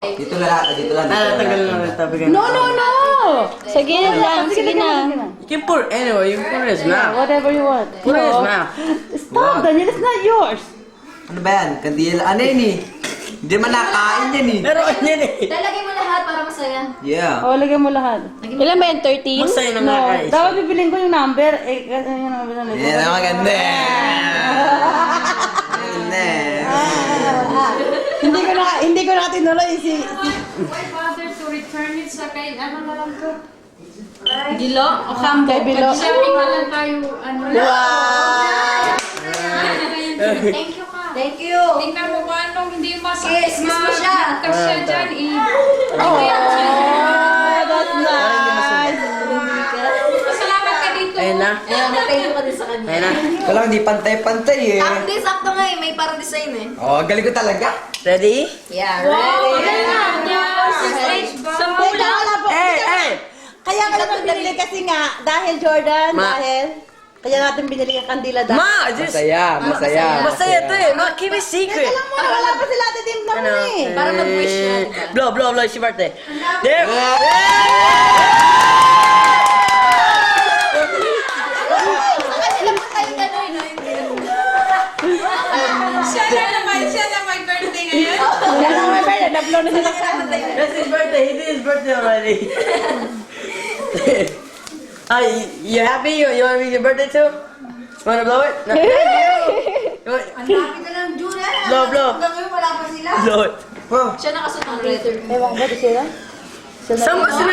Dito lang, dito lang. Tagal na rin tabi ka. No. Sige lang, sige na. You can put anyway, you can put it as Yeah, mouth. whatever you want. Put it as No. mouth. Stop, Daniel, it's not yours. Ano ba yan? Kandila. Ano yun eh? Hindi man nakain yan eh. Pero ano yun eh? Lalagay mo lahat para masaya. Yeah. O, lagyan mo lahat. Ilan ba yan? 13? Masaya na No, nakakaisip. dapat bibilin ko yung number. Eh, kasi yun ang bilang Yan ang maganda. Maganda. Hindi ko na tinuloy si... Why bother to return it sa kay ano na lang to? Dilo o kambo? Kay Bilo. Shopping na lang tayo, ano na. Thank you ka. Thank you. Tingnan mo kung anong hindi Kiss mo siya. Kasya dyan, Oh, that's nice. Salamat ka dito. Ayun na. Ayan, thank you ka din sa kanya. Ayun na. Wala, hindi pantay-pantay eh. Sakto nga eh. May parang design eh. Oh, galing ko talaga. Ready? Yeah, ready. Teka, wala po. Hey! Kaya ka naman binili kasi nga, dahil Jordan, kaya natin binili ang kandila dahil. Ma, just... Masaya. Masaya to eh. Ma, keep it secret. Alam mo na, wala pa sila ate Tim na Ano? eh. Para mag-wish na. Blow, it's your birthday. There! Siya na may birthday ngayon. Wala na may pwede, na-blow na sila. That's his birthday. He did his birthday already. You happy? You want to be your birthday too? You want to blow it? No. You want... Ang dami na lang, June. Blow. Hanggang ngayon wala pa sila. Blow it. Oh. Siya nakasuot ng leather. Ewan ko, di sila? Some